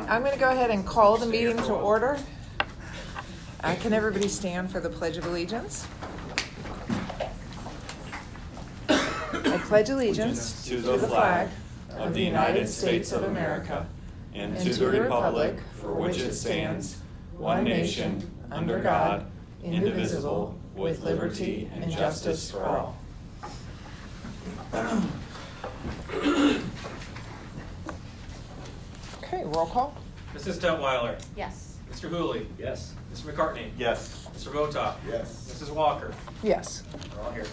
I'm going to go ahead and call the meeting to order. Can everybody stand for the Pledge of Allegiance? I pledge allegiance to the flag of the United States of America and to the republic for which it stands, one nation, under God, indivisible, with liberty and justice for all. Okay, roll call. Mrs. Detweiler. Yes. Mr. Hooley. Yes. Mr. McCartney. Yes. Mr. Votak. Yes. Mrs. Walker. Yes. We're all here.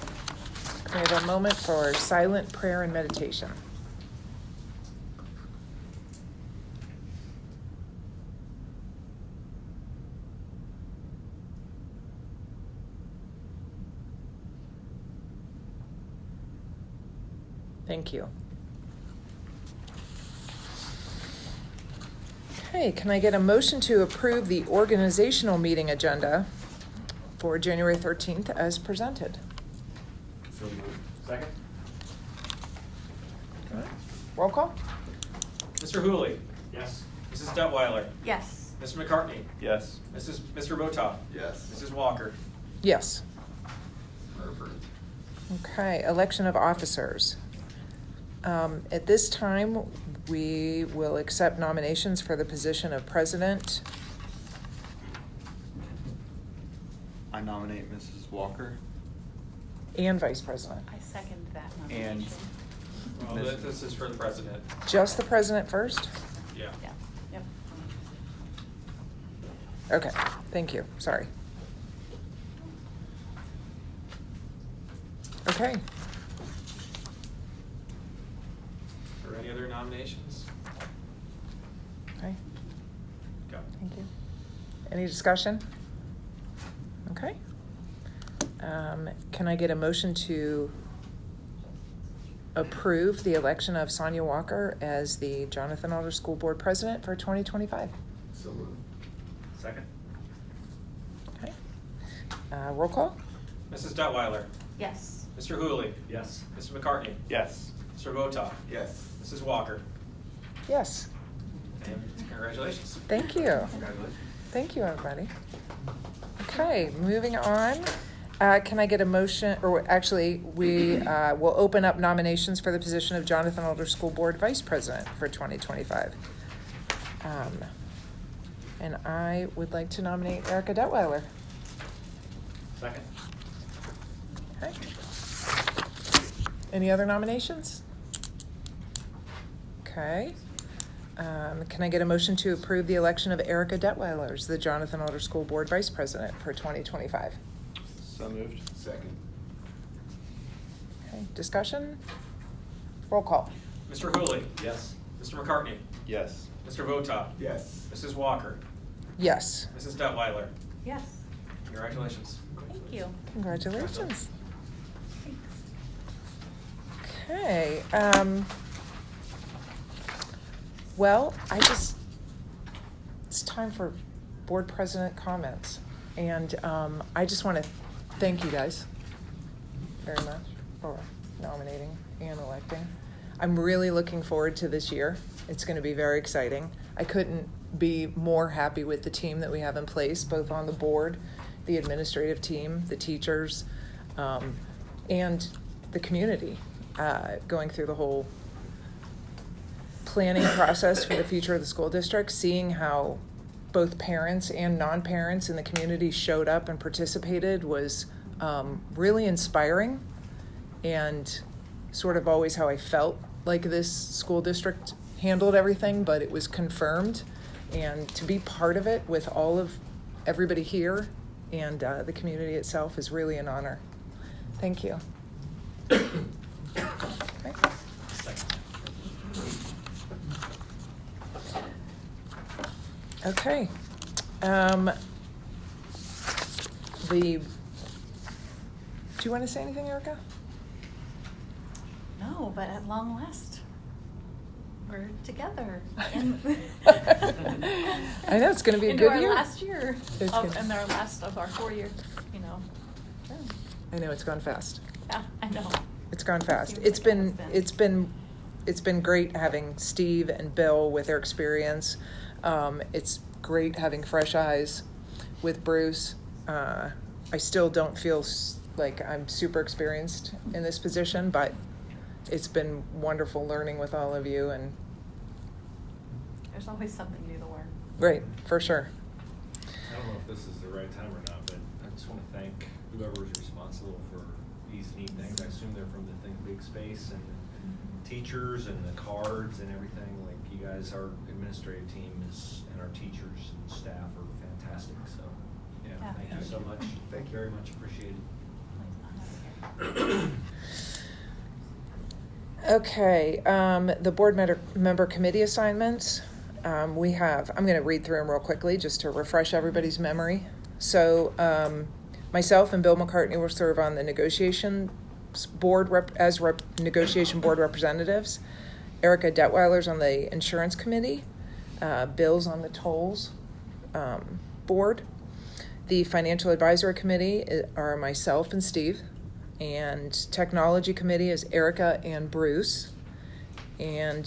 We have a moment for silent prayer and meditation. Thank you. Okay, can I get a motion to approve the organizational meeting agenda for January 13th as presented? So moved. Second? Okay. Roll call? Mr. Hooley. Yes. Mrs. Detweiler. Yes. Mr. McCartney. Yes. Mr. Votak. Yes. Mrs. Walker. Yes. We're approved. Okay, election of officers. At this time, we will accept nominations for the position of president. I nominate Mrs. Walker. And vice president. I second that And- nomination. Well, this is for the president. Just the president first? Yeah. Yeah, yep. Okay, thank you, sorry. Okay, Are there any other nominations? okay, Go. thank you. Any discussion? Okay. Can I get a motion to approve the election of Sonia Walker as the Jonathan Alder School Board President for 2025? So moved. Second? Okay. Roll call? Mrs. Detweiler. Yes. Mr. Hooley. Yes. Mr. McCartney. Yes. Mr. Votak. Yes. Mrs. Walker. Yes. And congratulations. Thank you. Congratulations. Thank you, everybody. Okay, moving on. Can I get a motion, or actually, we will open up nominations for the position of Jonathan Alder School Board Vice President for 2025. And I would like to nominate Erica Detweiler. Second? Okay. Any other nominations? Okay. Can I get a motion to approve the election of Erica Detweiler as the Jonathan Alder School Board Vice President for 2025? So moved. Second. Okay, discussion? Roll call. Mr. Hooley. Yes. Mr. McCartney. Yes. Mr. Votak. Yes. Mrs. Walker. Yes. Mrs. Detweiler. Yes. Congratulations. Thank you. Congratulations. Thanks. Okay, well, it's time for board president comments. And I just want to thank you guys very much for nominating and electing. I'm really looking forward to this year. It's going to be very exciting. I couldn't be more happy with the team that we have in place, both on the board, the administrative team, the teachers, and the community, going through the whole planning process for the future of the school district, seeing how both parents and non-parents in the community showed up and participated was really inspiring, and sort of always how I felt like this school district handled everything, but it was confirmed. And to be part of it with all of everybody here and the community itself is really an honor. Thank you. Okay. Okay. Do you want to say anything, Erica? No, but at long last, we're together. I know, it's going to be a Into good our year. last year, It's gonna- and our last of our 4-year, Yeah. I know, it's gone fast. Yeah, I know. It's gone fast. Seems It's like it been, has been. it's been great having Steve and Bill with their experience, It's great having fresh eyes with Bruce. I still don't feel like I'm super experienced in this position, but it's been wonderful learning with all of you, and There's always something new to learn. great, for sure. I don't know if this is the right time or not, but I just want to thank whoever is responsible for these neat things. I assume they're from the Think Big space and the teachers and the cards and everything. Like, you guys, our administrative team and our teachers and staff are fantastic. So, yeah, Yeah. thank you so much. Thank you very much. Appreciate it. Okay, the board member committee assignments. I'm going to read through them real quickly just to refresh everybody's memory. So, myself and Bill McCartney will serve on the negotiation board negotiation board representatives. Erica Detweiler's on the insurance committee. Bill's on the tolls board. The financial advisory committee are myself and Steve. And technology committee is Erica and Bruce. And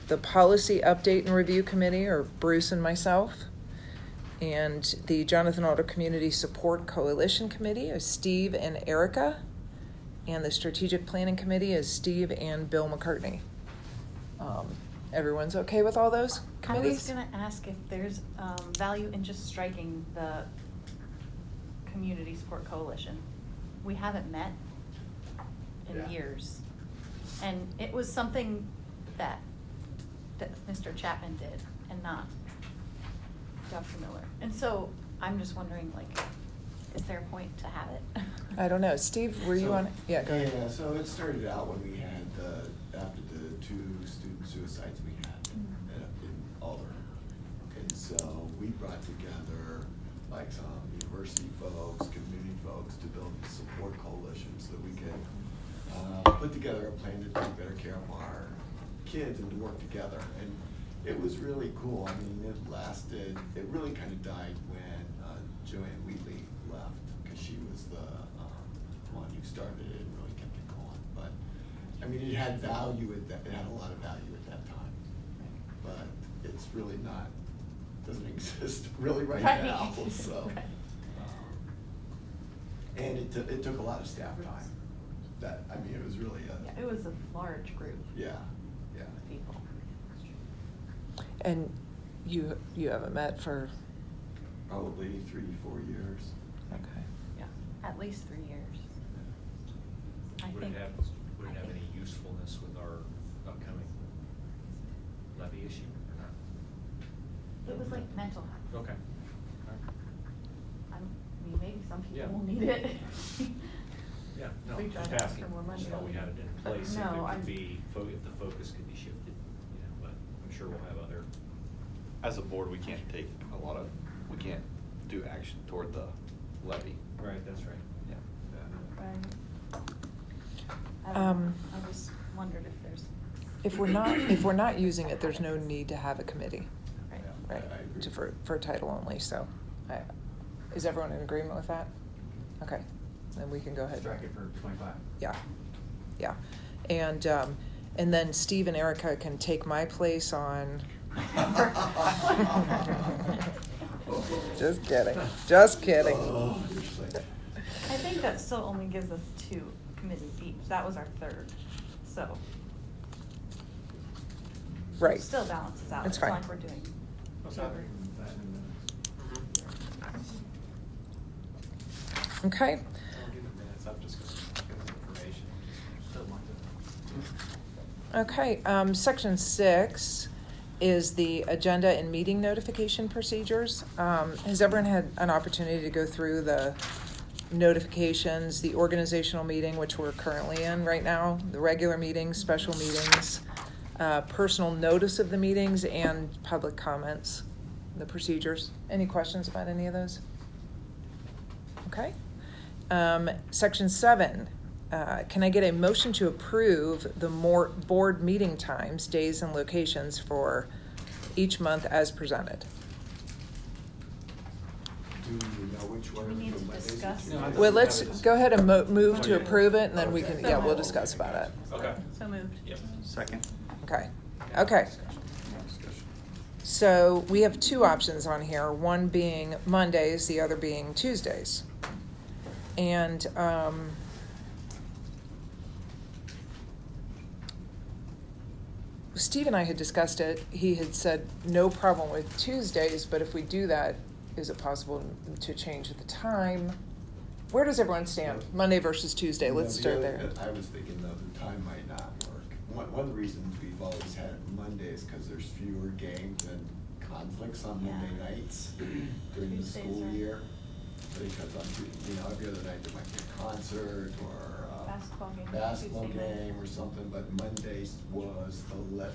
the policy update and review committee are Bruce and myself. And the Jonathan Alder Community Support Coalition Committee is Steve and Erica. And the strategic planning committee is Steve and Bill McCartney. Everyone's okay with all those committees? I was gonna ask if there's value in just striking the Community Support Coalition. We haven't met in Yeah. years. And it was something that Mr. Chapman did and not Dr. Miller. And so I'm just wondering, like, is there a point to have it? I don't know. Steve, were you on? Yeah, go ahead. Yeah, so it started out when we had, after the 2 student suicides we had in Alder. And so we brought together like some university folks, community folks to build a support coalition so that we could put together a plan to take better care of our kids and to work together. And it was really cool. I mean, it really kind of died when Joanne Wheatley left, because she was the one who started it and really kept it going. But I mean, it had value at that. It had a lot of value at that time, but it's really not. Doesn't exist really right now. So, Right. and it took a lot of staff time. It was really Yeah, it was a large group yeah. of people. And you haven't met for, Probably 3-4 years. okay. Yeah, at least 3 years. I Would think. it have any usefulness with our upcoming levy issue or not? It was like mental health. Okay. I mean, maybe some Yeah. people will need it. Yeah, no, We try just to ask asking. for more money. Just thought we had it in But place, if no, it I'm- could be, if the focus could be shifted, you know, but I'm sure we'll have other. As a board, we can't do action toward the levy. Right, that's right. Yeah. Right. I don't know. I just wondered if there's. If we're not using it, there's no need to have a committee, Right. right? I agree. For title only, so, is everyone in agreement with that? Okay, then we can go ahead. Strike it for 25. Yeah, yeah. And then Steve and Erica can take my place on. Just kidding. Oh, you're just like- I think that still only gives us 2 committees each. That was our 3rd, so. Right. It still balances out. It's It's fine. not like we're doing. whatever. Okay. I'll give the minutes up just because information. Still want to. Okay, section 6 is the agenda and meeting notification procedures. Has everyone had an opportunity to go through the notifications, the organizational meeting, which we're currently in right now, the regular meetings, special meetings, personal notice of the meetings, and public comments, the procedures? Any questions about any of those? Okay. Section 7. Can I get a motion to approve the board meeting times, days, and locations for each month as presented? Do you know which one? Do we need of to the Mondays discuss? you No, I do? Well, let's go ahead and move to approve it, and then we can, yeah, we'll discuss about it. Okay. So moved. Yep. Second. Okay, okay. No discussion. So we have two options on here, one being Mondays, the other being Tuesdays. And Steve and I had discussed it. He had said no problem with Tuesdays, but if we do that, is it possible to change the time? Where does everyone stand? Monday versus Tuesday, let's The start other there. bit I was thinking though, the time might not work. One of the reasons we've always had Mondays, because there's fewer games and conflicts on Yeah. Monday nights during the Tuesdays school are- year. Because every other night there might be a concert or a Basketball game, basketball Tuesday night. game or something, but Mondays was the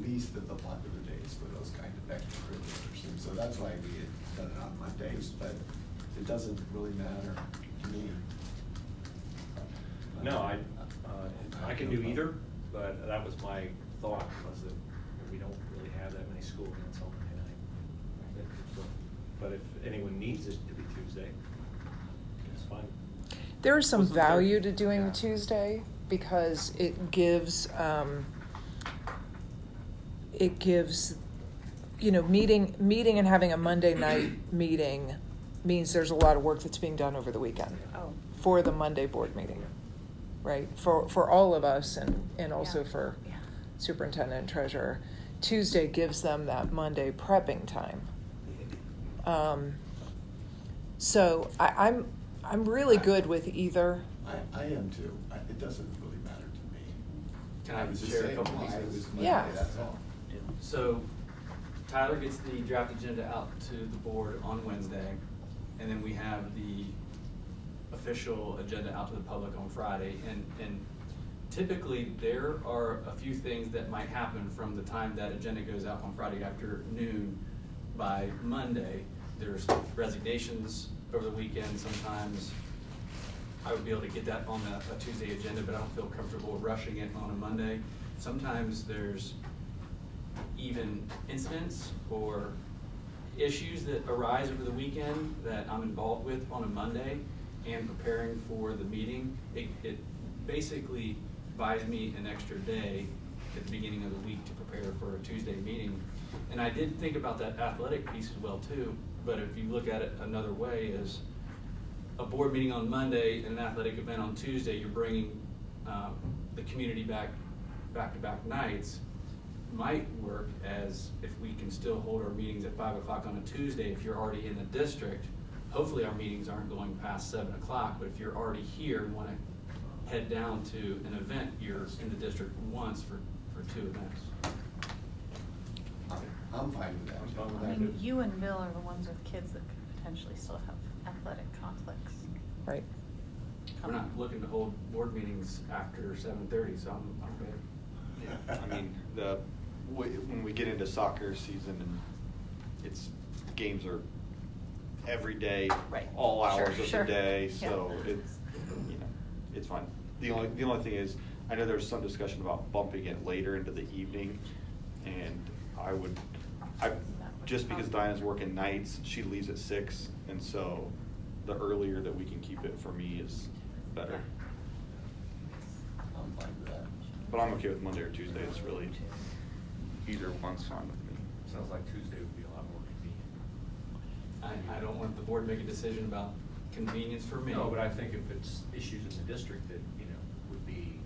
least of the popular days for those kind of extracurriculars. And so that's why we had done it on Mondays, but it doesn't really matter to me. No, I can do either, but that was my thought, was that we don't really have that many school events on Monday night. But if anyone needs it to be Tuesday, it's fine. There is some Wasn't there- value to doing Yeah. the Tuesday because it gives, meeting and having a Monday night meeting means there's a lot of work that's being done over the weekend Oh. for the Monday board meeting, right? For all of us and also Yeah. for Yeah. superintendent and treasurer. Tuesday gives them that Monday prepping time. So I'm really good with either. I am too. It doesn't really matter to me. Can I was just share a saying couple why it pieces? was Monday, Yeah. that's all. So Tyler gets the draft agenda out to the board on Wednesday, and then we have the official agenda out to the public on Friday. And typically, there are a few things that might happen from the time that agenda goes out on Friday afternoon by Monday. There's resignations over the weekend sometimes. I would be able to get that on a Tuesday agenda, but I don't feel comfortable rushing it on a Monday. Sometimes there's even incidents or issues that arise over the weekend that I'm involved with on a Monday and preparing for the meeting. It basically buys me an extra day at the beginning of the week to prepare for a Tuesday meeting. And I did think about that athletic piece as well too, but if you look at it another way is a board meeting on Monday and an athletic event on Tuesday, you're bringing the community back-to-back nights. Might work as if we can still hold our meetings at 5 o'clock on a Tuesday. If you're already in the district, hopefully our meetings aren't going past 7 o'clock, but if you're already here and want to head down to an event, you're in the district once for 2 events. I'm fine with that. I'm fine with I that. mean, you and Bill are the ones with kids that could potentially still have athletic conflicts. Right. We're not looking to hold board meetings after 7:30, so I'm good. Yeah, I mean, when we get into soccer season and games are every day, Right. all Sure, hours of sure. the day, Yeah. so it's fine. The only thing is, I know there was some discussion about bumping it later into the evening, and just because Diana's working nights, she leaves at 6, and so the earlier that we can keep it for me is better. I'm fine with that. But I'm okay with Monday or Tuesday, it's really, either one's fine with me. Sounds like Tuesday would be a lot more convenient. I don't want the board to make a decision about convenience for me. No, but I think if it's issues in the district that, would be,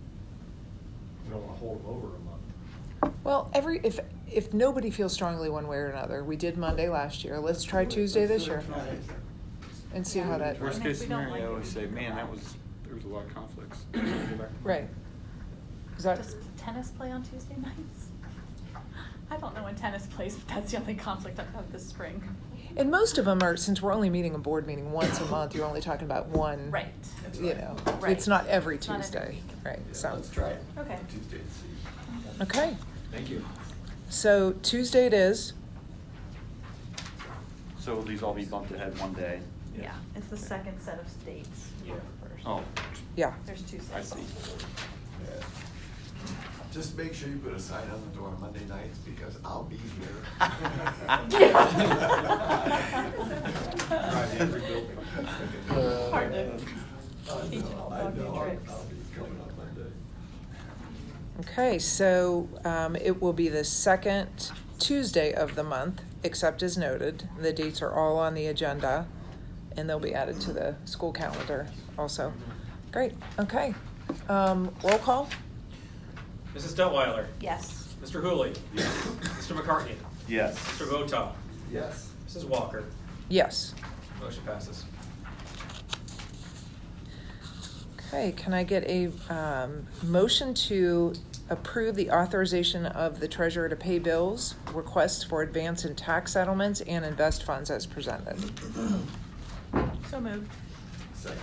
we don't wanna hold them over a month. Well, if nobody feels strongly one way or another, we did Monday last year, let's try Tuesday this year and see how that. Worst And if case we don't scenario, like I it, always we say, can man, go there back. was a lot of conflicts. Right. Is that, Does tennis play on Tuesday nights? I don't know when tennis plays, but that's the only conflict I've had this spring. and most of them are, since we're only meeting a board meeting once a month, you're only talking about one. Right. Right. It's not every It's not every Tuesday, week. right, Yeah, so. let's try it. Okay. Tuesday and see. Okay, Thank you. so Tuesday it is. So will these all be bumped ahead one day? Yeah, it's the second set of dates. Yeah. First. Oh, Yeah. There's 2 I sets. see. Yeah. Just make sure you put a sign on the door on Monday nights, because I'll be here. Drive every building. Hard to I teach know, all I doggy know, tricks. I'll be coming on Monday. Okay, so it will be the second Tuesday of the month, except as noted. The dates are all on the agenda, and they'll be added to the school calendar also. Great, okay. Roll call? Mrs. Detweiler. Yes. Mr. Hooley. Mr. McCartney. Yes. Mr. Votaw. Yes. Mrs. Walker. Yes. Motion passes. Okay, can I get a motion to approve the authorization of the treasurer to pay bills, requests for advance and tax settlements, and invest funds as presented? So moved. Second.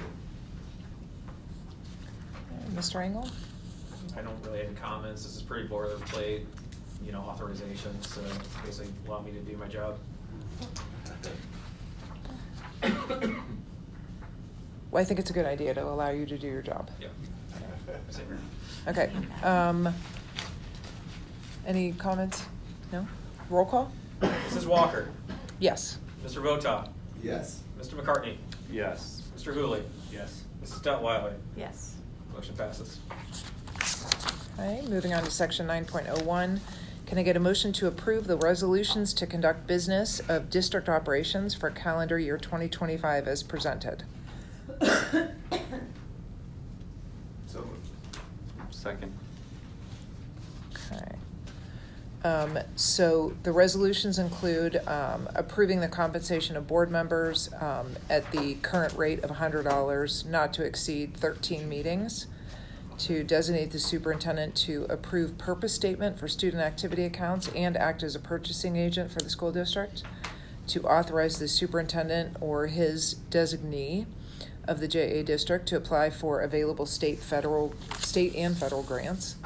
Mr. Engel? I don't really have any comments. This is pretty boilerplate, authorization, so basically allow me to do my job. Well, I think it's a good idea to allow you to do your job. Yeah. Same here. Okay, any comments? No? Roll call? Mrs. Walker. Yes. Mr. Votaw. Yes. Mr. McCartney. Yes. Mr. Hooley. Yes. Mrs. Detweiler. Yes. Motion passes. Okay, moving on to section 9.01. Can I get a motion to approve the resolutions to conduct business of district operations for calendar year 2025 as presented? So moved. Second. Okay. So the resolutions include approving the compensation of board members at the current rate of $100, not to exceed 13 meetings, to designate the superintendent to approve purpose statement for student activity accounts and act as a purchasing agent for the school district, to authorize the superintendent or his designee of the JA district to apply for available state and federal grants,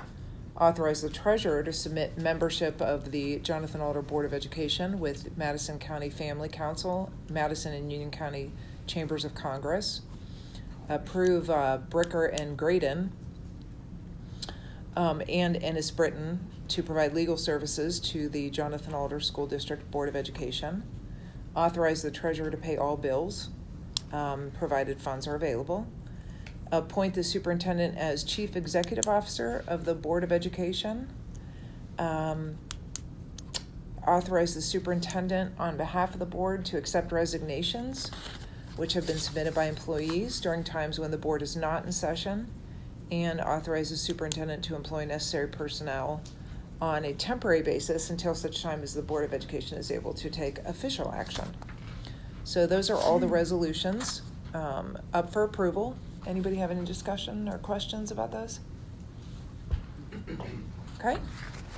authorize the treasurer to submit membership of the Jonathan Alder Board of Education with Madison County Family Council, Madison and Union County Chambers of Congress, approve Bricker and Graydon and Ennis Britton to provide legal services to the Jonathan Alder School District Board of Education, authorize the treasurer to pay all bills, provided funds are available, appoint the superintendent as chief executive officer of the Board of Education, authorize the superintendent on behalf of the board to accept resignations which have been submitted by employees during times when the board is not in session, and authorize the superintendent to employ necessary personnel on a temporary basis until such time as the Board of Education is able to take official action. So those are all the resolutions up for approval. Anybody have any discussion or questions about those? Okay,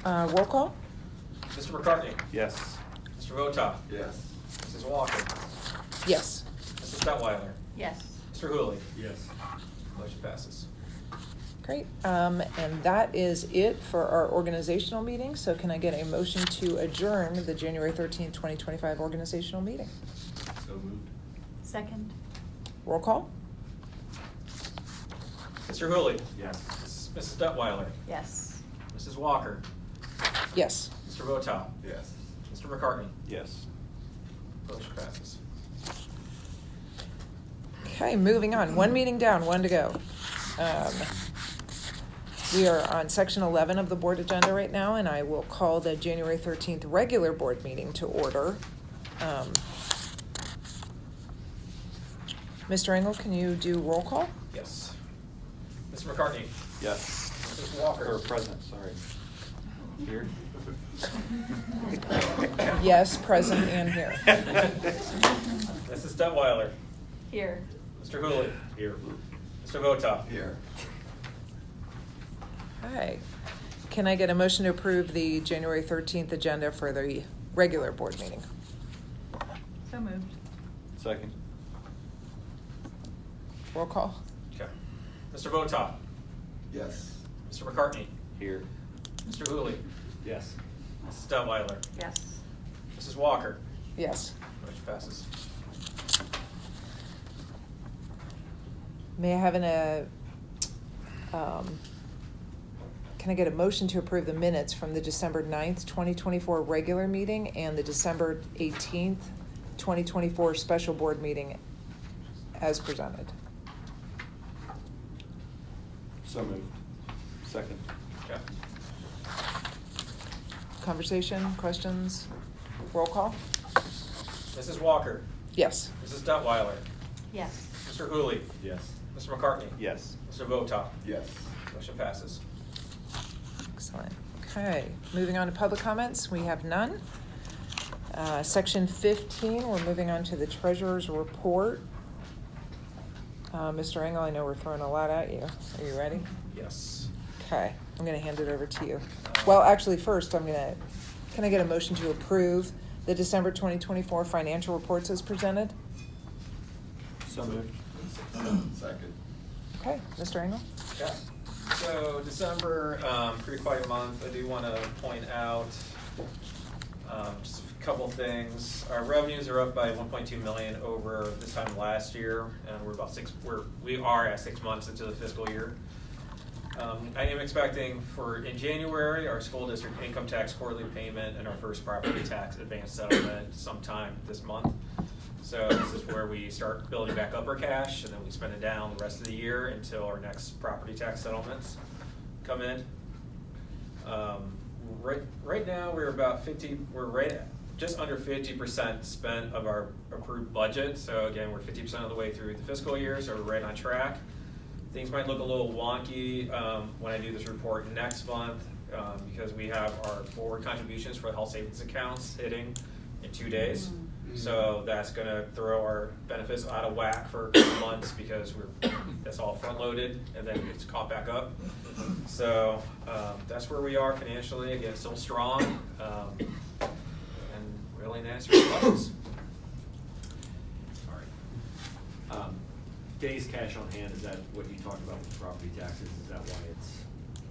roll call? Mr. McCartney. Yes. Mr. Votaw. Yes. Mrs. Walker. Yes. Mrs. Detweiler. Yes. Mr. Hooley. Yes. Motion passes. Great, and that is it for our organizational meeting. So can I get a motion to adjourn the January 13th, 2025 organizational meeting? So moved. Second. Roll call? Mr. Hooley. Yes. Mrs. Detweiler. Yes. Mrs. Walker. Yes. Mr. Votaw. Yes. Mr. McCartney. Yes. Motion passes. Okay, moving on. One meeting down, one to go. We are on section 11 of the board agenda right now, and I will call the January 13th regular board meeting to order. Mr. Engel, can you do roll call? Yes. Mr. McCartney. Yes. Mrs. Walker. Or present, sorry. Here? Yes, present and here. Mrs. Detweiler. Here. Mr. Hooley. Here. Mr. Votaw. Here. Okay. Can I get a motion to approve the January 13th agenda for the regular board meeting? So moved. Second. Roll call? Okay. Mr. Votaw. Yes. Mr. McCartney. Here. Mr. Hooley. Yes. Mrs. Detweiler. Yes. Mrs. Walker. Yes. Motion passes. May I have can I get a motion to approve the minutes from the December 9th, 2024 regular meeting and the December 18th, 2024 special board meeting as presented? So moved. Second. Okay. conversation, questions? Roll call? Mrs. Walker, Yes. Mrs. Duttweiler, Yes. Mr. Hooley, Yes. Mr. McCartney, Yes. Mr. Votak. Yes. Motion passes. Excellent. Okay, moving on to public comments. We have none. Section 15, we're moving on to the treasurer's report. Mr. Engel, I know we're throwing a lot at you. Are you ready? Yes. Okay, I'm gonna hand it over to you. Well, actually, first, can I get a motion to approve the December 2024 financial reports as presented? So moved. Second. Okay, Mr. Engel? Yeah. So December, pretty quiet month. I do want to point out just a couple things. Our revenues are up by 1.2 million over this time last year, and we are at 6 months into the fiscal year. I am expecting in January, our school district income tax quarterly payment and our first property tax advance settlement sometime this month. So this is where we start building back up our cash, and then we spend it down the rest of the year until our next property tax settlements come in. Right now, we're just under 50% spent of our approved budget. So again, we're 50% of the way through the fiscal year, so we're right on track. Things might look a little wonky when I do this report next month because we have our forward contributions for the health savings accounts hitting in 2 days. So that's gonna throw our benefits out of whack for a couple months because that's all front loaded and then it's caught back up. So that's where we are financially. Again, still strong and really nice questions. Sorry. Days cash on hand, is that what you talked about with property taxes? Is that why it's,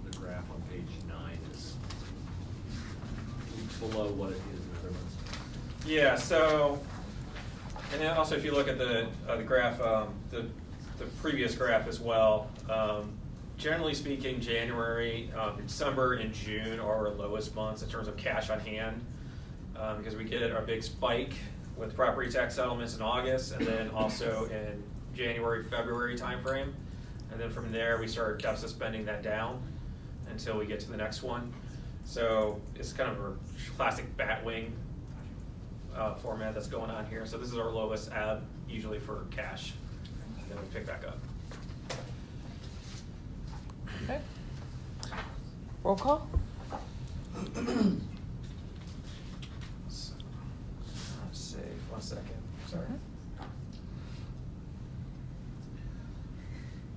the graph on page 9 is below what it is in other months? Yeah, so, and then also if you look at the graph, the previous graph as well, generally speaking, January, December and June are our lowest months in terms of cash on hand because we get our big spike with property tax settlements in August and then also in January, February timeframe. And then from there, we start deficit spending that down until we get to the next one. So it's kind of a classic bat wing format that's going on here. So this is our lowest ebb usually for cash. And then we pick back up. Okay. Roll call? So, let's see, 1 second, sorry.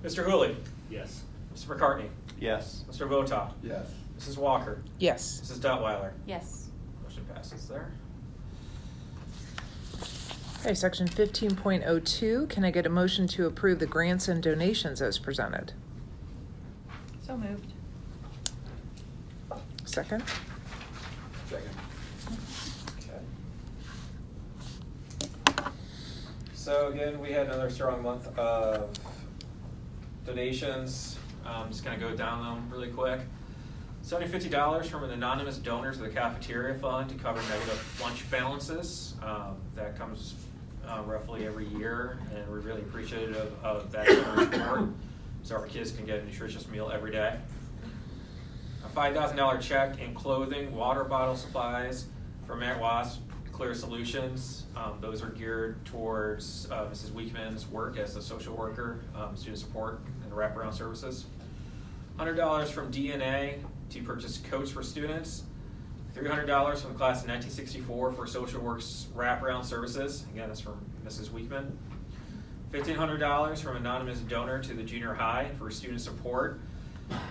Mr. Hooley, Yes. Mr. McCartney, Yes. Mr. Votak, Yes. Mrs. Walker, Yes. Mrs. Duttweiler. Yes. Motion passes there. Okay, section 15.02, can I get a motion to approve the grants and donations as presented? So moved. Second? Second. Okay. So again, we had another strong month of donations. I'm just gonna go down them really quick. $750 from an anonymous donor to the cafeteria fund to cover negative lunch balances. That comes roughly every year, and we're really appreciative of that donor support, so our kids can get a nutritious meal every day. A $5,000 check in clothing, water bottle supplies from Matt Wasp Clear Solutions. Those are geared towards Mrs. Weekman's work as a social worker, student support, and wraparound services. $100 from DNA to purchase coats for students. $300 from the class of 1964 for social works wraparound services. Again, that's from Mrs. Weekman. $1,500 from anonymous donor to the junior high for student support.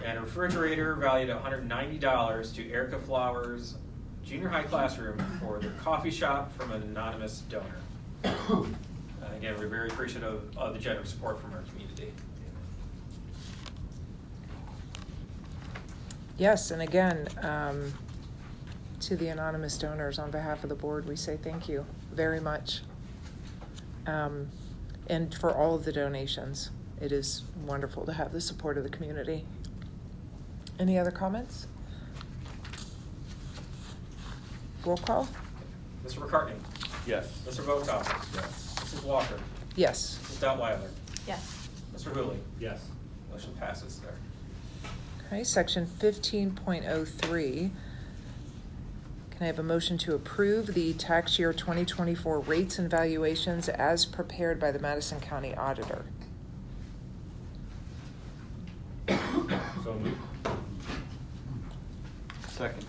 And a refrigerator valued at $190 to Erica Flowers junior high classroom for their coffee shop from an anonymous donor. Again, we're very appreciative of the generous support from our community. Yes, and again, to the anonymous donors, on behalf of the board, we say thank you very much. And for all of the donations, it is wonderful to have the support of the community. Any other comments? Roll call? Mr. McCartney, Yes. Mr. Votak, Yes. Mrs. Walker, Yes. Mrs. Duttweiler, Yes. Mr. Hooley. Yes. Motion passes there. Okay, section 15.03. Can I have a motion to approve the tax year 2024 rates and valuations as prepared by the Madison County Auditor? So moved. Second.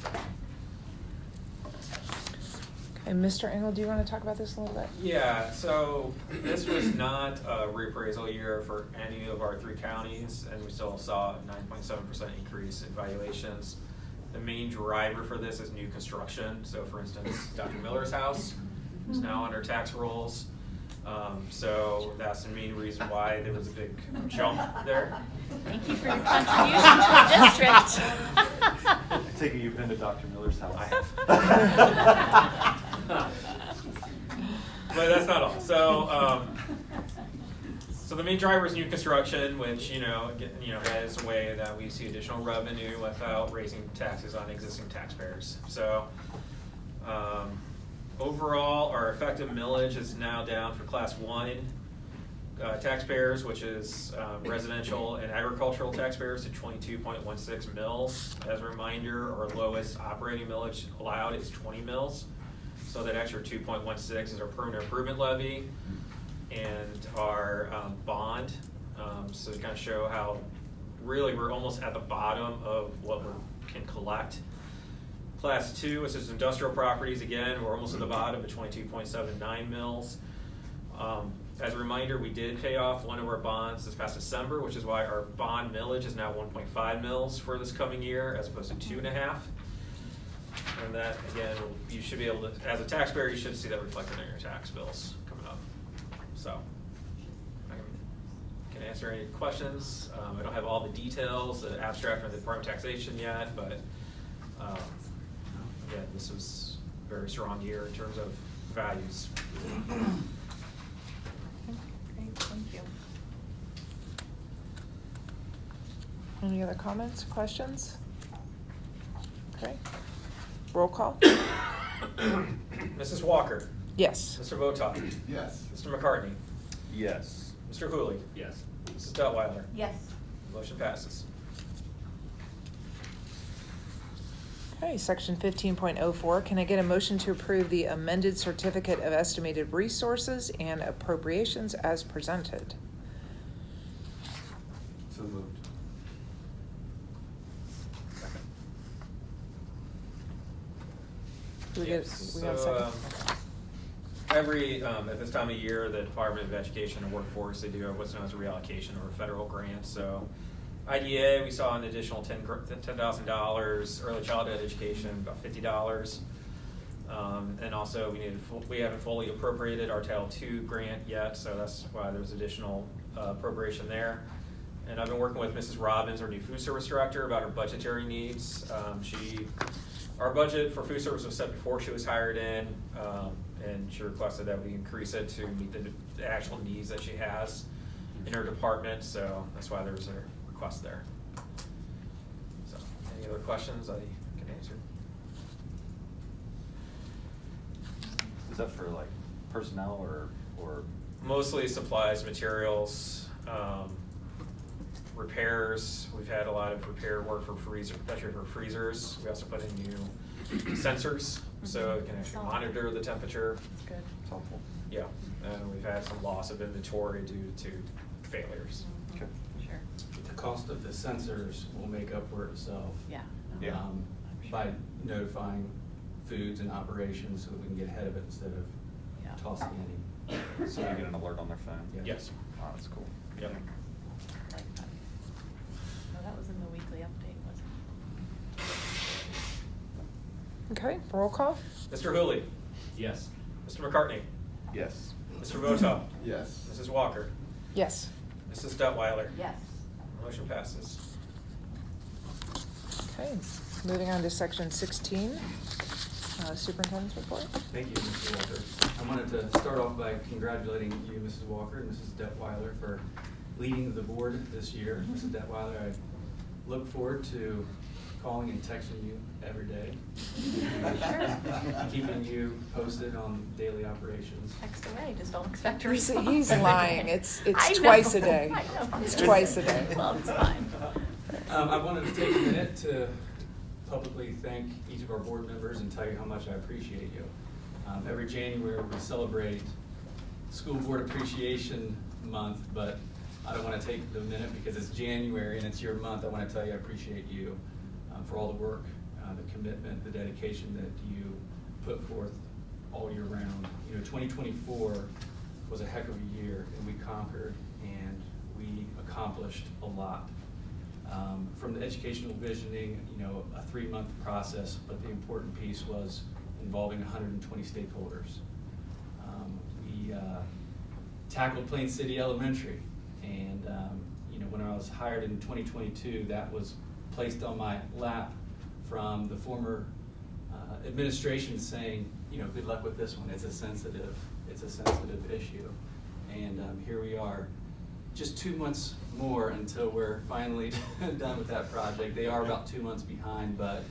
Okay, Mr. Engel, do you want to talk about this a little bit? Yeah, so this was not a reappraisal year for any of our 3 counties, and we still saw a 9.7% increase in valuations. The main driver for this is new construction. So for instance, Dr. Miller's house is now under tax rolls. So that's the main reason why there was a big jump there. Thank you for your contribution to the district. I take it you've been to Dr. Miller's house. I have. But that's not all. So the main driver is new construction, which that is a way that we see additional revenue without raising taxes on existing taxpayers. So overall, our effective millage is now down for Class 1 taxpayers, which is residential and agricultural taxpayers, to 22.16 mils. As a reminder, our lowest operating millage allowed is 20 mils. So that extra 2.16 is our permanent improvement levy and our bond. So to kind of show how really we're almost at the bottom of what we can collect. Class 2, which is industrial properties, again, we're almost at the bottom at 22.79 mils. As a reminder, we did pay off one of our bonds this past December, which is why our bond millage is now 1.5 mils for this coming year, as opposed to 2.5. And that, again, you should be able to, as a taxpayer, you should see that reflected in your tax bills coming up. So, I can answer any questions. I don't have all the details, the abstract from the Department of Taxation yet, but again, this was a very strong year in terms of values. Great, thank you. Any other comments, questions? Okay. Roll call? Mrs. Walker, Yes. Mr. Votak, Yes. Mr. McCartney, Yes. Mr. Hooley, Yes. Mrs. Detweiler. Yes. Motion passes. Okay, section 15.04, can I get a motion to approve the amended certificate of estimated resources and appropriations as presented? So moved. Do we get, we got a So, second? every, at this time of year, the Department of Education and Workforce, they do what's known as a reallocation of a federal grant. So IDA, we saw an additional $10,000, early childhood education, about $50. And also we haven't fully appropriated our Title II grant yet, so that's why there's additional appropriation there. And I've been working with Mrs. Robbins, our new food service director, about her budgetary needs. Our budget for food service was set before she was hired in, and she requested that we increase it to meet the actual needs that she has in her department, so that's why there's a request there. So, any other questions I can answer? Is that for like personnel or? Mostly supplies, materials, repairs. We've had a lot of repair work for freezers, especially for freezers. We also put in new sensors, so it can actually monitor the temperature. That's good. It's helpful. Yeah, and we've had some loss of inventory due to failures. Okay. Sure. The cost of the sensors will make up for itself. Yeah. Yeah. By notifying foods and operations so that we can get ahead of it instead of Yeah. tossing any. So you get an alert on their phone? Yeah. Yes. Oh, that's cool. Yep. Like that. No, that was in the weekly update, wasn't it? Okay, roll call? Mr. Hooley, Yes. Mr. McCartney, Yes. Mr. Voto, Yes. Mrs. Walker, Yes. Mrs. Detweiler. Yes. Motion passes. Okay, moving on to section 16, superintendent's report. Thank you, Mr. Walker. I wanted to start off by congratulating you, Mrs. Walker and Mrs. Detweiler, for leading the board this year. Mrs. Detweiler, I look forward to calling and texting you every day. Sure. Keeping you posted on daily operations. Text away, just don't expect a He's response. lying. It's I know, twice a day. I know. It's twice a day. Well, it's fine. I wanted to take a minute to publicly thank each of our board members and tell you how much I appreciate you. Every January, we celebrate School Board Appreciation Month, but I don't want to take the minute because it's January and it's your month. I want to tell you I appreciate you for all the work, the commitment, the dedication that you put forth all year round. 2024 was a heck of a year, and we conquered and we accomplished a lot. From the educational visioning, a 3-month process, but the important piece was involving 120 stakeholders. We tackled Plain City Elementary, and when I was hired in 2022, that was placed on my lap from the former administration saying, good luck with this one. It's a sensitive issue, and here we are. Just 2 months more until we're finally done with that project. They are about 2 months behind, but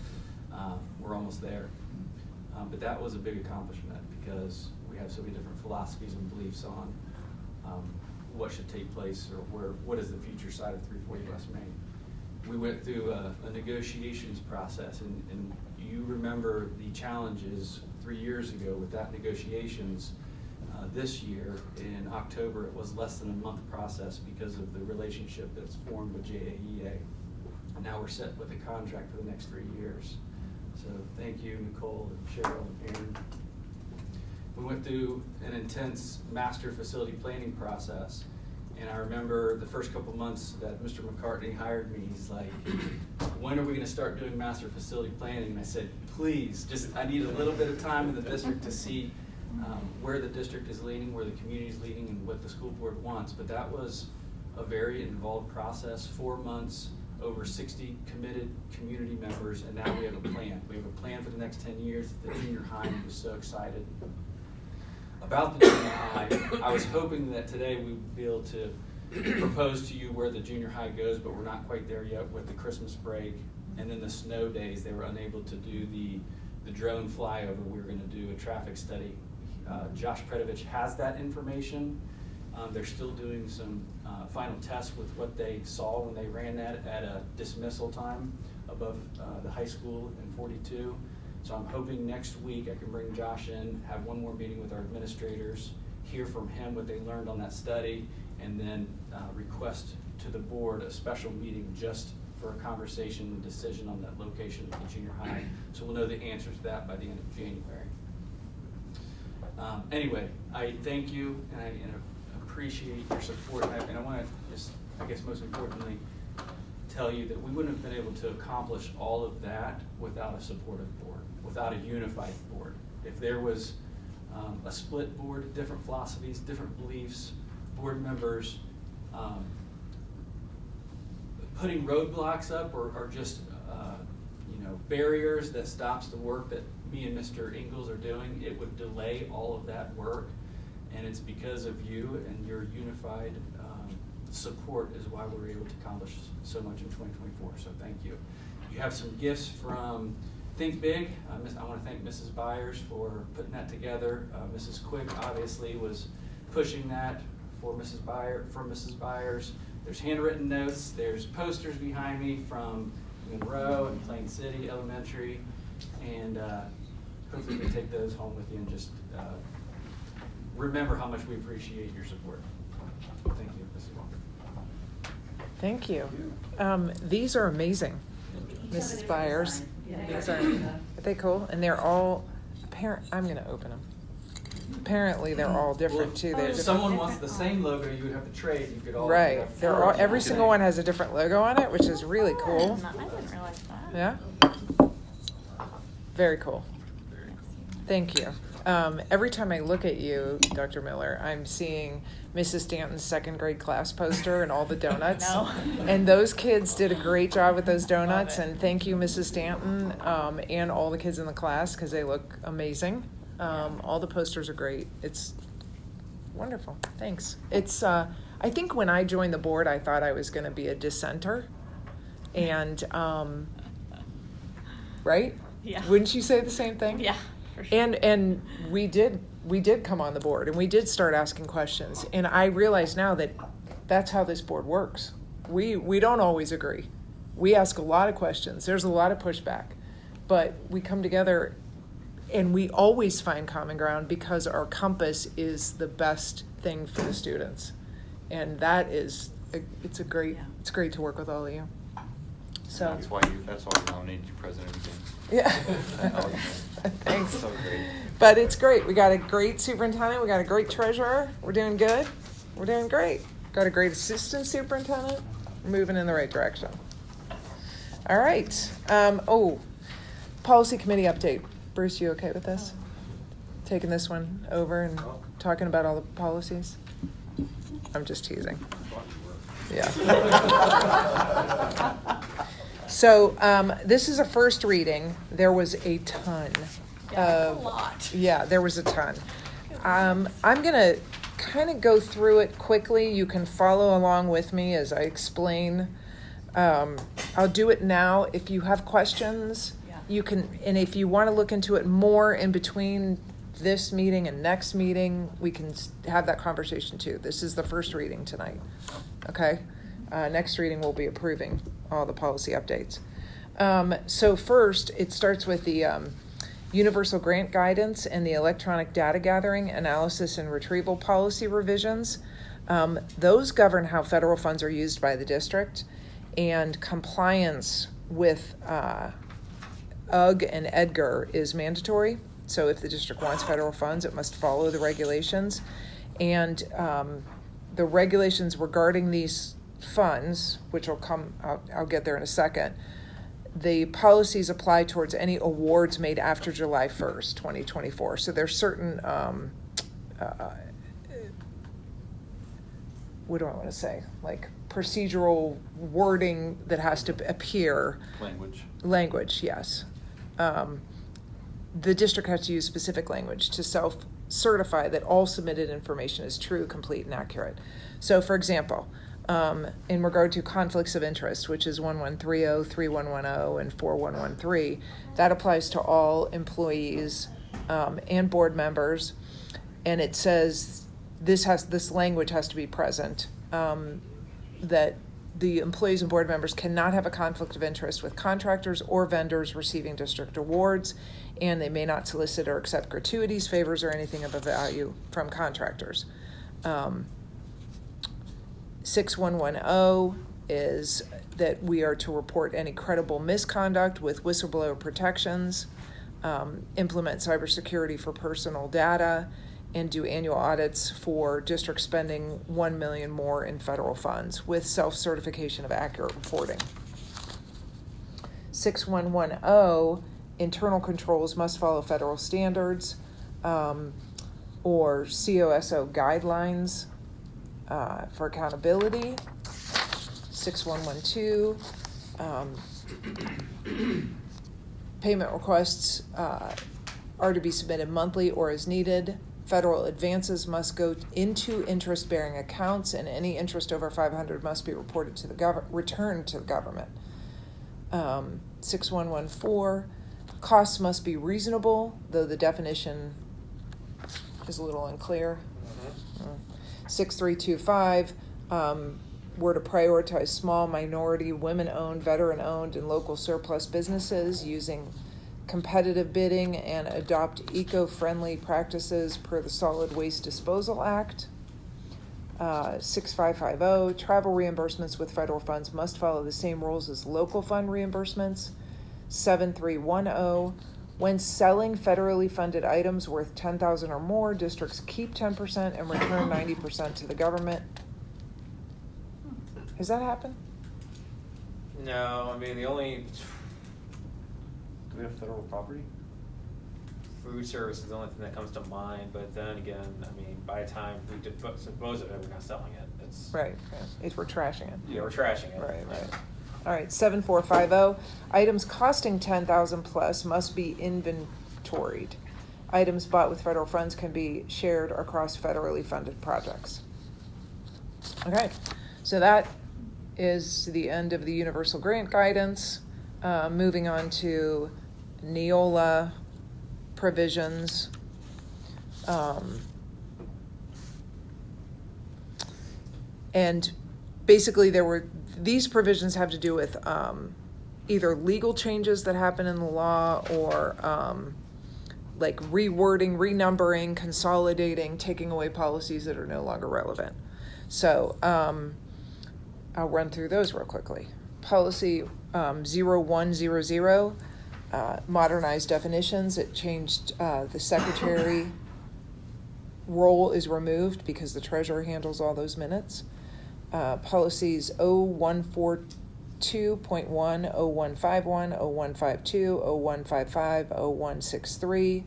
we're almost there. But that was a big accomplishment because we have so many different philosophies and beliefs on what should take place or what is the future side of 340 West Main. We went through a negotiations process, and you remember the challenges 3 years ago with that negotiations. This year, in October, it was less than a month process because of the relationship that's formed with JAEA. And now we're set with a contract for the next 3 years. So thank you, Nicole and Cheryl and Aaron. We went through an intense master facility planning process. And I remember the first couple months that Mr. McCartney hired me, he's like, when are we gonna start doing master facility planning? And I said, please, I need a little bit of time in the district to see where the district is leaning, where the community is leaning, and what the school board wants. But that was a very involved process, 4 months, over 60 committed community members, and now we have a plan. We have a plan for the next 10 years. The junior high was so excited about the junior high. I was hoping that today we would be able to propose to you where the junior high goes, but we're not quite there yet with the Christmas break. And then the snow days, they were unable to do the drone flyover. We were gonna do a traffic study. Josh Predovich has that information. They're still doing some final tests with what they saw when they ran that at a dismissal time above the high school in 42. So I'm hoping next week I can bring Josh in, have one more meeting with our administrators, hear from him what they learned on that study, and then request to the board a special meeting just for a conversation and decision on that location of the junior high. So we'll know the answers to that by the end of January. Anyway, I thank you and I appreciate your support. And I want to just, I guess most importantly, tell you that we wouldn't have been able to accomplish all of that without a supportive board, without a unified board. If there was a split board, different philosophies, different beliefs, board members putting roadblocks up or just barriers that stops the work that me and Mr. Ingalls are doing, it would delay all of that work. And it's because of you and your unified support is why we're able to accomplish so much in 2024. So thank you. You have some gifts from Think Big. I want to thank Mrs. Byers for putting that together. Mrs. Quick obviously was pushing that for Mrs. Byers. There's handwritten notes. There's posters behind me from Monroe and Plain City Elementary, and hopefully you can take those home with you and just remember how much we appreciate your support. Thank you, Mrs. Walker. Thank you. These are amazing, Mrs. Byers. These are they cool? And they're all I'm going to open them. Apparently, they're all different too. If someone wants the same logo, you would have to trade. You could all right. They're all. Every single one has a different logo on it, which is really cool. I didn't realize that. Yeah. Very cool. Thank you. Every time I look at you, Dr. Miller, I'm seeing Mrs. Stanton's second grade class poster and all the donuts. No. And those kids did a great job with those donuts. And thank you, Mrs. Stanton, and all the kids in the class because they look amazing. All the posters are great. It's wonderful. Thanks. It's. I think when I joined the board, I thought I was going to be a dissenter, and right? Yeah. Wouldn't you say the same thing? Yeah. For sure. And we did come on the board and we did start asking questions, and I realize now that that's how this board works. We don't always agree. We ask a lot of questions. There's a lot of pushback, but we come together and we always find common ground because our compass is the best thing for the students. And that is, it's great to work with all of you. So That's why we nominated you president again. yeah. Thanks. So great. But it's great. We got a great superintendent. We got a great treasurer. We're doing good. We're doing great. Got a great assistant superintendent. We're moving in the right direction. All right. Policy committee update. Bruce, you okay with this? Taking this one over and talking about all the policies? I'm just teasing. Yeah. So this is a first reading. There was a ton. Yeah, a lot. Yeah, there was a ton. I'm going to kind of go through it quickly. You can follow along with me as I explain. I'll do it now. If you have questions, you can, and if you want to look into it more in between this meeting and next meeting, we can have that conversation too. This is the first reading tonight. Okay? Next reading we'll be approving all the policy updates. So first, it starts with the Universal Grant Guidance and the Electronic Data Gathering, Analysis, and Retrieval Policy Revisions. Those govern how federal funds are used by the district, and compliance with UGG and EDGAR is mandatory. So if the district wants federal funds, it must follow the regulations. And the regulations regarding these funds, which will come, I'll get there in a second, the policies apply towards any awards made after July 1st, 2024. So there's certain, what do I want to say? Like procedural wording that has to appear. Language, yes. The district has to use specific language to self-certify that all submitted information is true, complete, and accurate. So, for example, in regard to conflicts of interest, which is 1130, 3110, and 4113, that applies to all employees and board members, and it says this language has to be present, that the employees and board members cannot have a conflict of interest with contractors or vendors receiving district awards, and they may not solicit or accept gratuities, favors, or anything of a value from contractors. 6110 is that we are to report any credible misconduct with whistleblower protections, implement cybersecurity for personal data, and do annual audits for district spending $1 million more in federal funds with self-certification of accurate reporting. 6110, internal controls must follow federal standards or COSO guidelines for accountability. 6112, payment requests are to be submitted monthly or as needed. Federal advances must go into interest-bearing accounts, and any interest over $500 must be reported to the returned to the government. 6114, costs must be reasonable, though the definition is a little unclear. 6325, we're to prioritize small, minority, women-owned, veteran-owned, and local surplus businesses using competitive bidding and adopt eco-friendly practices per the Solid Waste Disposal Act. 6550, travel reimbursements with federal funds must follow the same rules as local fund reimbursements. 7310, when selling federally funded items worth $10,000 or more, districts keep 10% and return 90% to the government. Has that happened? No, I mean, the only Do we have federal property? food service is the only thing that comes to mind, but then again, I mean, by the time we dispose of it, we're not selling it. It's Right, if we're trashing it. Yeah, we're trashing it. Right. All right, 7450, items costing $10,000 plus must be inventoried. Items bought with federal funds can be shared across federally funded projects. Okay, so that is the end of the Universal Grant Guidance. Moving on to Neola provisions. And basically these provisions have to do with either legal changes that happen in the law or like rewording, renumbering, consolidating, taking away policies that are no longer relevant. So I'll run through those real quickly. Policy 0100, modernized definitions. It changed the secretary role is removed because the treasurer handles all those minutes. Policies 0142.1, 0151, 0152, 0155, 0163.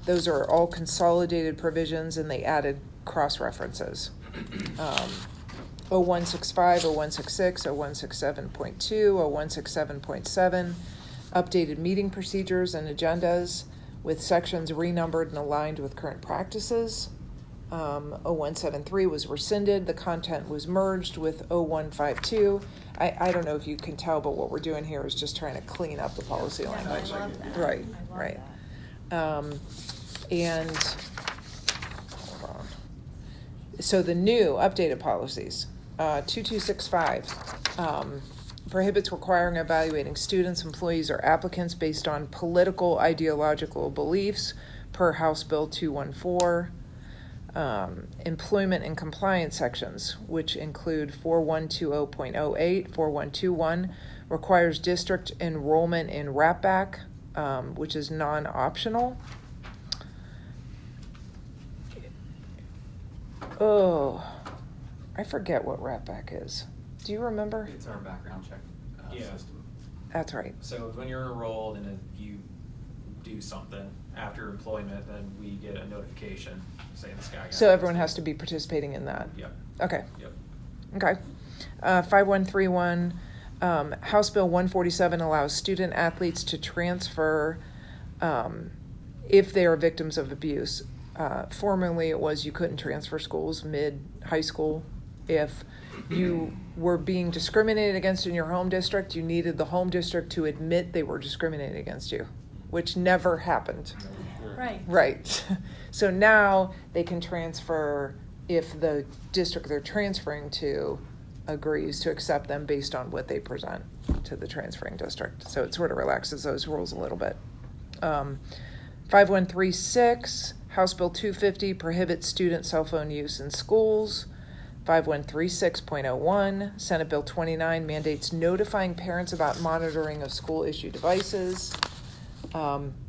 Those are all consolidated provisions and they added cross-references. 0165, 0166, 0167.2, 0167.7, updated meeting procedures and agendas with sections renumbered and aligned with current practices. 0173 was rescinded. The content was merged with 0152. I don't know if you can tell, but what we're doing here is just trying to clean up the policy Yes, I language. love that. Right, I love right. that. And hold on. So the new updated policies, 2265, prohibits requiring evaluating students, employees, or applicants based on political ideological beliefs per House Bill 214. Employment and compliance sections, which include 4120.08, 4121, requires district enrollment in RAPBAC, which is non-optional. Oh, I forget what RAPBAC is. Do you remember? It's our background check Yeah. system. That's right. So when you're enrolled and you do something after employment, then we get a notification saying this guy got. So everyone has to be participating in that? Yep. Okay. Yep. Okay. 5131, House Bill 147 allows student athletes to transfer if they are victims of abuse. Formerly it was you couldn't transfer schools mid-high school. If you were being discriminated against in your home district, you needed the home district to admit they were discriminated against you, which never happened. Right. Right. So now they can transfer if the district they're transferring to agrees to accept them based on what they present to the transferring district. So it sort of relaxes those rules a little bit. 5136, House Bill 250 prohibits student cell phone use in schools. 5136.01, Senate Bill 29 mandates notifying parents about monitoring of school-issued devices.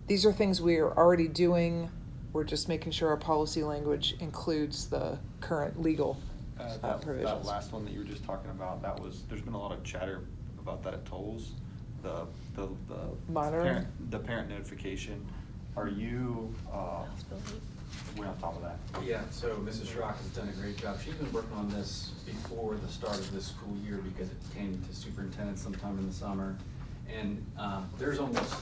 These are things we are already doing. We're just making sure our policy language includes the current legal provisions. That last one that you were just talking about, there's been a lot of chatter about that at tolls, the Monitoring? the parent notification. Are you, House Bill 8. we're on top of that? Yeah, so Mrs. Schrock has done a great job. She's been working on this before the start of this school year because it came to superintendent sometime in the summer. And there's almost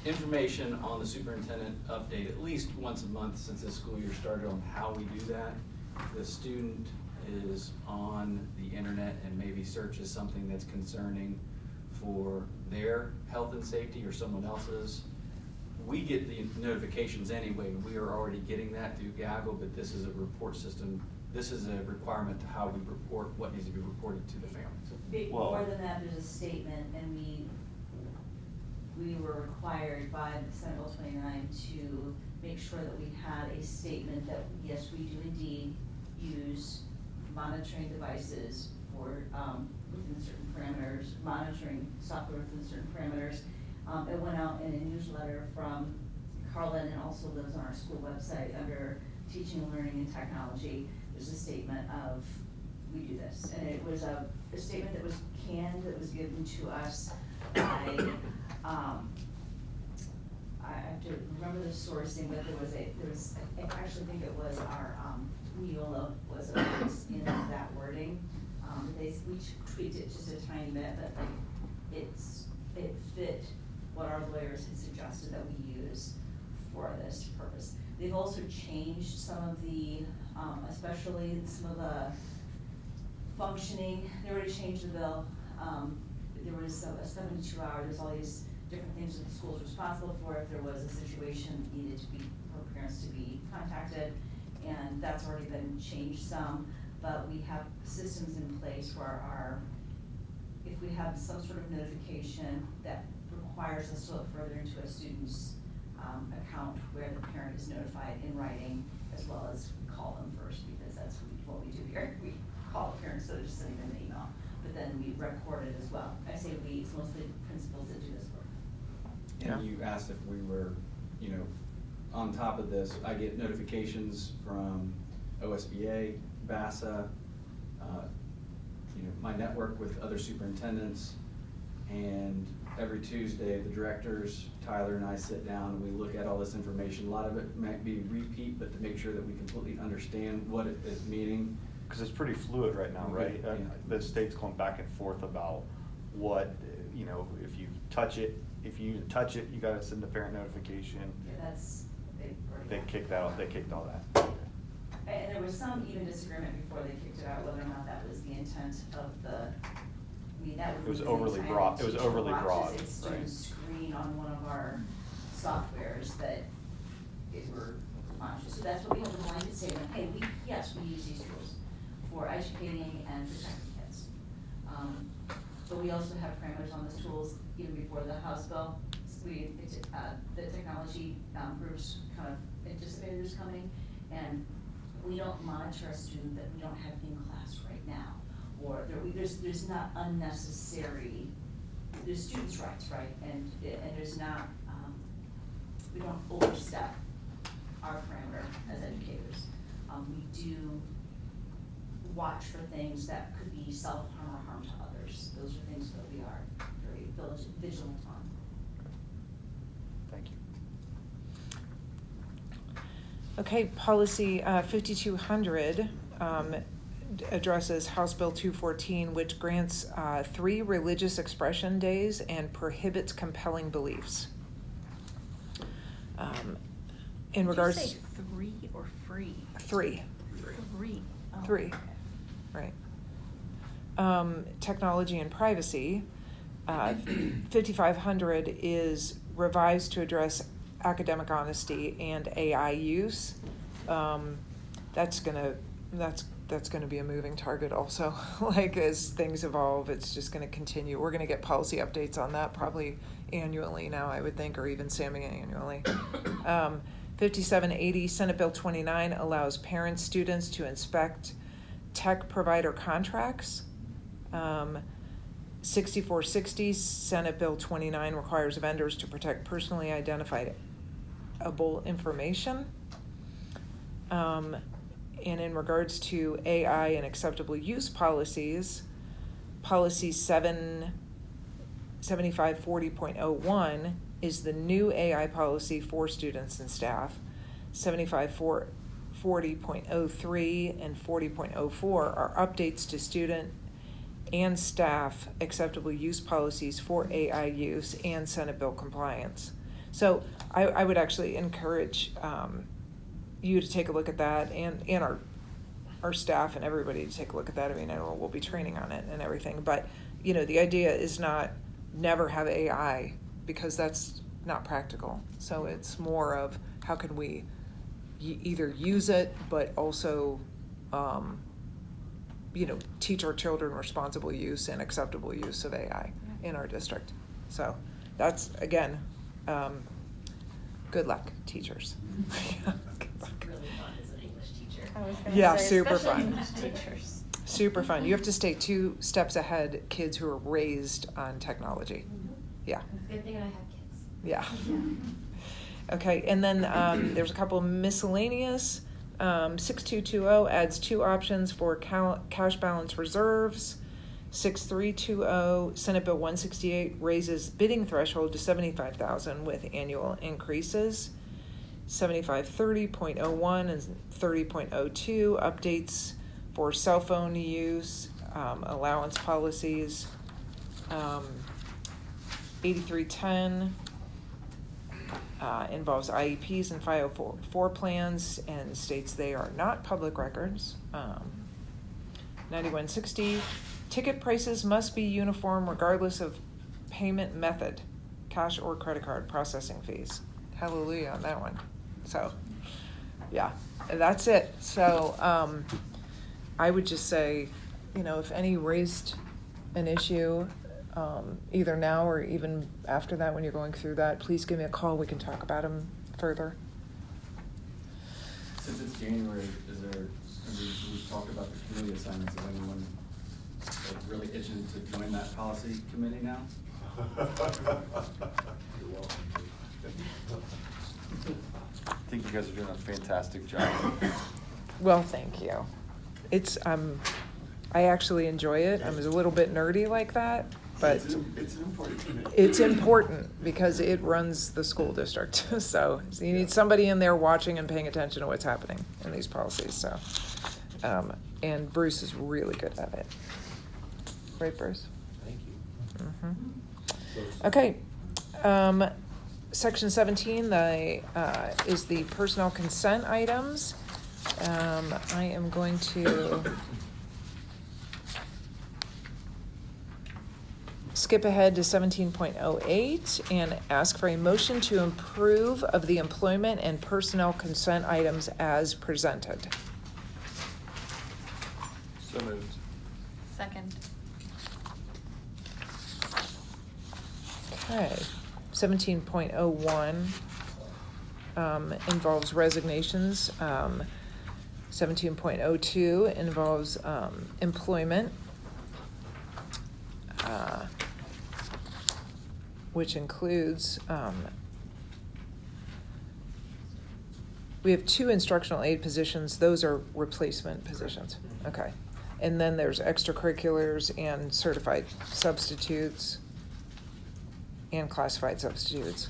information on the superintendent update at least once a month since this school year started on how we do that. The student is on the internet and maybe searches something that's concerning for their health and safety or someone else's. We get the notifications anyway. We are already getting that through Gaggle, but this is a report system. This is a requirement to how we report what needs to be reported to the families. More than that, there's a statement, and we were required by Senate Bill 29 to make sure that we had a statement that, yes, we do indeed use monitoring devices for, within certain parameters, monitoring software within certain parameters. It went out in a newsletter from Carlin and also lives on our school website under Teaching, Learning, and Technology. There's a statement of, we do this. And it was a statement that was canned, that was given to us by, I have to remember the sourcing, but I actually think it was our, Neola was in that wording. We tweaked it just a tiny bit, but like, it fit what our lawyers had suggested that we use for this purpose. They've also changed some of the, especially some of the functioning. They already changed the bill. There was a 72-hour, there's all these different things that the school's responsible for if there was a situation needed to be, for parents to be contacted, and that's already been changed some, but we have systems in place where our if we have some sort of notification that requires us to look further into a student's account where the parent is notified in writing, as well as call them first, because that's what we do here. We call the parents, so they're just sending them an email, but then we record it as well. I say we, it's mostly principals that do this work. Yeah. And you asked if we were, on top of this, I get notifications from OSBA, BASA, my network with other superintendents, and every Tuesday, the directors, Tyler and I sit down and we look at all this information. A lot of it might be repeat, but to make sure that we completely understand what it is meaning. Because it's pretty fluid right now, right? Yeah. The state's going back and forth about what, if you touch it, you gotta send a parent notification. Yeah, They kicked all that. And there was some even disagreement before they kicked it out, whether or not that was the intent of that would. It was be overly anytime broad. a It was teacher overly broad, watches a student right. screen on one of our softwares that it were conscious. So that's what we have a blanket statement, hey, yes, we use these tools for educating and protecting kids. But we also have parameters on those tools even before the House bill. The technology groups kind of anticipated this coming, and we don't monitor a student that we don't have in class right now. Or there's not unnecessary, there's students' rights, right? And there's not, we don't overstep our parameter as educators. We do watch for things that could be self-harm or harm to others. Those are things that we are very vigilant on. Thank you. Okay, policy 5200 addresses House Bill 214, which grants 3 religious expression days and prohibits compelling beliefs. In regards. Did you say 3 or free? 3. 3. Oh, 3, okay. right. Technology and privacy, 5500 is revised to address academic honesty and AI use. That's gonna be a moving target also. Like, as things evolve, it's just gonna continue. We're gonna get policy updates on that probably annually now, I would think, or even semi-annually. 5780, Senate Bill 29 allows parents, students to inspect tech provider contracts. 6460, Senate Bill 29 requires vendors to protect personally identifiable information. And in regards to AI and acceptable use policies, policy 7540.01 is the new AI policy for students and staff. 7540.03 and 40.04 are updates to student and staff acceptable use policies for AI use and Senate bill compliance. So I would actually encourage you to take a look at that, and our staff and everybody to take a look at that. I mean, I know we'll be training on it and everything, but the idea is not never have AI, because that's not practical. So it's more of how can we either use it, but also teach our children responsible use and acceptable use of AI in our district. So that's, again, good luck, teachers. Good luck. It's really fun as an English teacher. I was gonna Yeah, say, super especially fun. English teachers. Super fun. You have to stay 2 steps ahead, kids who are raised on technology. Yeah. Good thing I have kids. Yeah. Okay, and then there's a couple miscellaneous. 6220 adds 2 options for cash balance reserves. 6320, Senate Bill 168 raises bidding threshold to $75,000 with annual increases. 7530.01 and 30.02 updates for cell phone use, allowance policies. 8310 involves IEPs and 504 plans and states they are not public records. 9160, ticket prices must be uniform regardless of payment method, cash or credit card processing fees. Hallelujah on that one. So, yeah, that's it. So, I would just say, if any raised an issue, either now or even after that when you're going through that, please give me a call. We can talk about them further. Since it's January, is there, we've talked about the committee assignments, is anyone like really itching to join that policy committee now? You're welcome. I think you guys are doing a fantastic job. Well, thank you. It's, I actually enjoy it. I'm a little bit nerdy like that, but It's an important committee. it's important because it runs the school district. So you need somebody in there watching and paying attention to what's happening in these policies, so. And Bruce is really good at it. Right, Bruce? Thank you. Mhm. Okay. Section 17, is the personnel consent items. I am going to skip ahead to 17.08 and ask for a motion to approve of the employment and personnel consent items as presented. So moved. Second. Okay. 17.01 involves resignations. 17.02 involves employment, which includes, we have 2 instructional aid positions. Those are replacement positions. Okay. And then there's extracurriculars and certified substitutes and classified substitutes.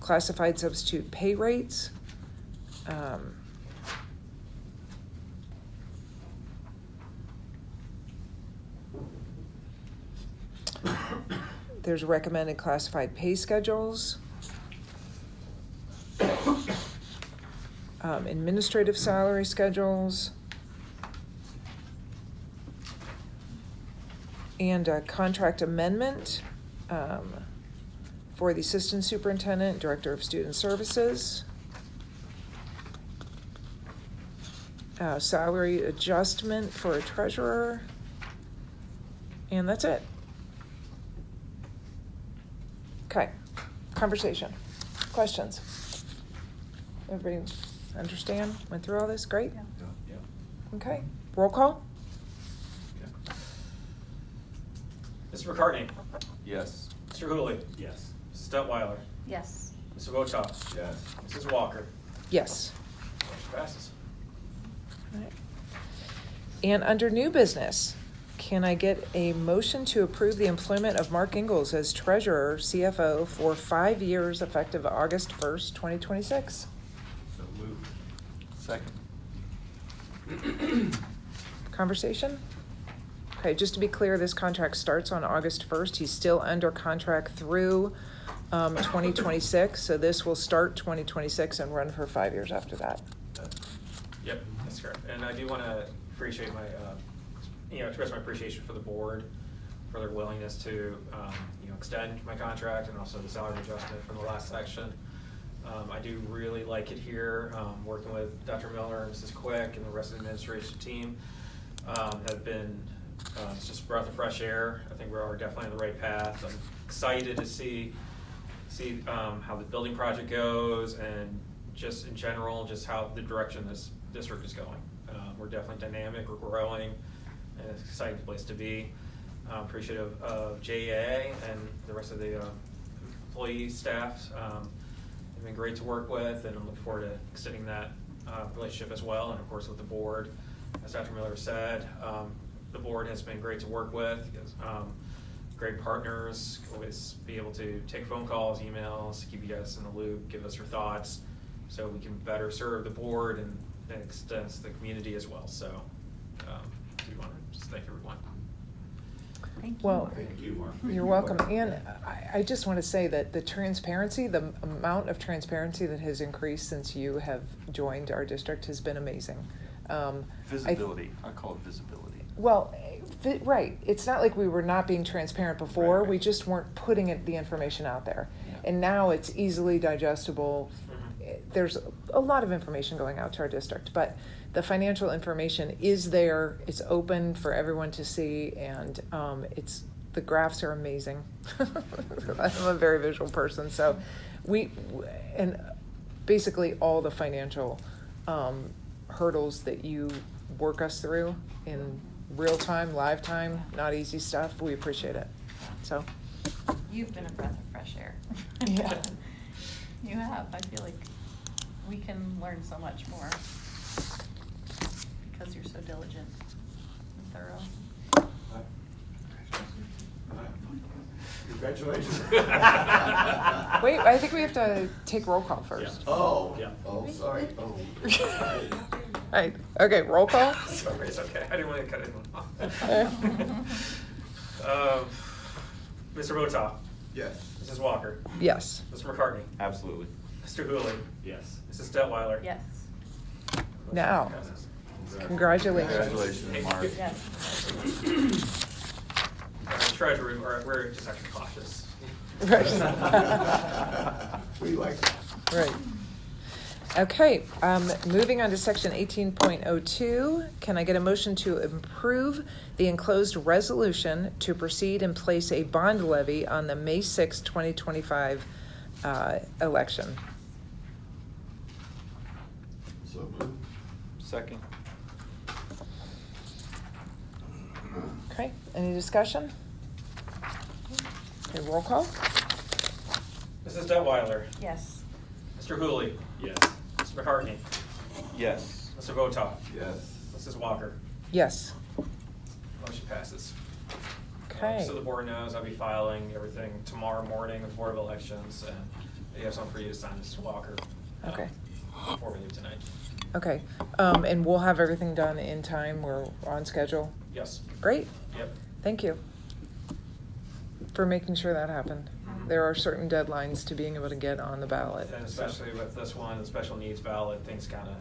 Classified substitute pay rates. There's recommended classified pay schedules. Administrative salary schedules. And a contract amendment for the Assistant Superintendent, Director of Student Services. Salary adjustment for a treasurer. And that's it. Okay, conversation, questions? Everybody understand, went through all this, great? Yeah. Yeah. Okay, roll call? Mr. McCartney, Yes. Mr. Hooley, Yes. Mrs. Detweiler, Yes. Mr. Votak, Yes. Mrs. Walker. Yes. Motion passes. All right. And under new business, can I get a motion to approve the employment of Mark Ingalls as treasurer, CFO, for 5 years effective August 1st, 2026? So moved. Second. Conversation? Okay, just to be clear, this contract starts on August 1st. He's still under contract through 2026, so this will start 2026 and run for 5 years after that. Yep, that's correct. And I do want to appreciate my, express my appreciation for the board, for their willingness to, extend my contract and also the salary adjustment from the last section. I do really like it here, working with Dr. Miller and Mrs. Quick and the rest of the administration team have been, it's just a breath of fresh air. I think we're definitely on the right path. I'm excited to see how the building project goes and just in general, just how the direction this district is going. We're definitely dynamic, we're growing, and it's an exciting place to be. Appreciative of JEA and the rest of the employee staff. They've been great to work with, and I'm looking forward to extending that relationship as well, and of course with the board. As Dr. Miller said, the board has been great to work with, great partners, always be able to take phone calls, emails, keep you guys in the loop, give us your thoughts, so we can better serve the board and extends the community as well. So we want to just thank everyone. Thank you. Well, Thank you, Mark. you're welcome. And I just want to say that the transparency, the amount of transparency that has increased since you have joined our district has been amazing. Visibility. I call it visibility. Well, right. It's not like we were not being transparent before. Right. We just weren't putting the information out there. Yeah. And now it's easily digestible. Mhm. There's a lot of information going out to our district, but the financial information is there, it's open for everyone to see, and the graphs are amazing. I'm a very visual person, so and basically all the financial hurdles that you work us through in real time, live time, not easy stuff, we appreciate it, so. You've been a breath of fresh air. Yeah. You have. I feel like we can learn so much more because you're so diligent and thorough. Congratulations. Wait, I think we have to take roll call first. Oh, Yeah. oh, sorry. Oh. Right, okay, roll call? Sorry, it's okay. I didn't want to cut anyone off. Mr. Votaw, Yes. Mrs. Walker, Yes. Mr. McCartney, Absolutely. Mr. Hooley, Yes. Mrs. Detweiler. Yes. Now. Passes. Congratulations. Congratulations, Mark. Yes. Treasury, we're just actually cautious. We like that. Right. Okay, moving on to section 18.02, can I get a motion to approve the enclosed resolution to proceed and place a bond levy on the May 6, 2025 election? So moved. Second. Okay, any discussion? Okay, roll call? Mrs. Detweiler, Yes. Mr. Hooley, Yes. Mr. McCartney, Yes. Mr. Votaw, Yes. Mrs. Walker. Yes. Motion passes. Okay. So the board knows I'll be filing everything tomorrow morning with the Board of Elections, and I have something for you to sign, Mr. Walker. Okay. Before we leave tonight. Okay, and we'll have everything done in time, we're on schedule? Yes. Great, Yep. thank you for making sure that happened. There are certain deadlines to being able to get on the ballot. And so. especially with this one, the special needs ballot, things kind of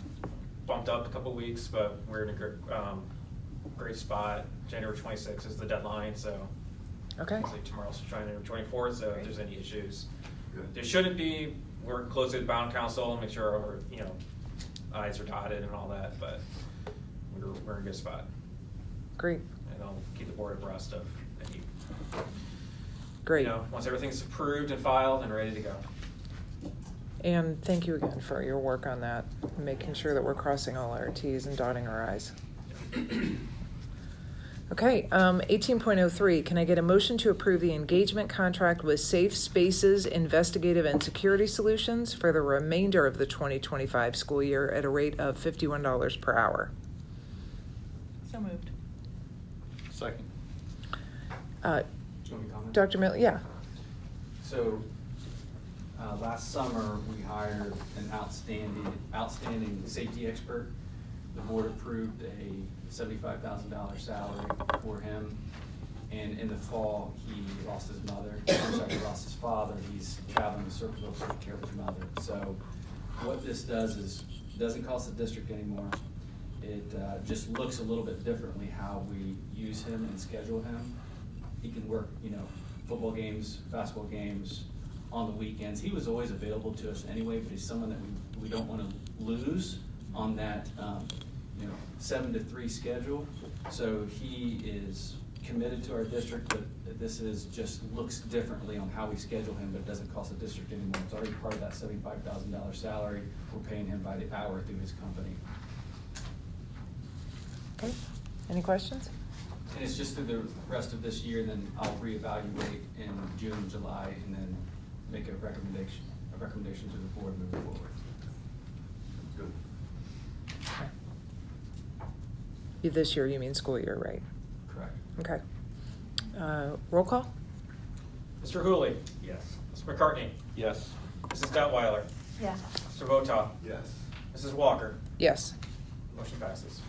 bumped up a couple weeks, but we're in a great spot. January 26th is the deadline, so. Okay. It's like tomorrow's January 24th, so if there's any issues. Good. There shouldn't be, we're closely with Bound Council, make sure our, i's are dotted and all that, but we're in a good spot. Great, And I'll keep the board abreast of any, great. once everything's approved and filed and ready to go. And thank you again for your work on that, making sure that we're crossing all our Ts and dotting our Is. Okay, 18.03, can I get a motion to approve the engagement contract with Safe Spaces Investigative and Security Solutions for the remainder of the 2025 school year at a rate of $51 per hour? So moved. Second. Do you want me to comment? Dr. Miller, yeah. So, last summer, we hired an outstanding safety expert. The board approved a $75,000 salary for him. And in the fall, he lost his mother, he lost his father. He's traveling to Circleville to take care of his mother. So what this does is, doesn't cost the district anymore. It just looks a little bit differently how we use him and schedule him. He can work, football games, basketball games on the weekends. He was always available to us anyway, but he's someone that we don't want to lose on that 7 to 3 schedule. So he is committed to our district, but this is just looks differently on how we schedule him, but it doesn't cost the district anymore. It's already part of that $75,000 salary. We're paying him by the hour through his company. Okay, any questions? And it's just through the rest of this year, and then I'll reevaluate in June and July, and then make a recommendation to the board moving forward. Good. Okay. This year, you mean school year, right? Correct. Okay. Roll call? Mr. Hooley, Yes. Mr. McCartney, Yes. Mrs. Detweiler, Yes. Mr. Votaw, Yes. Mrs. Walker. Yes. Motion passes.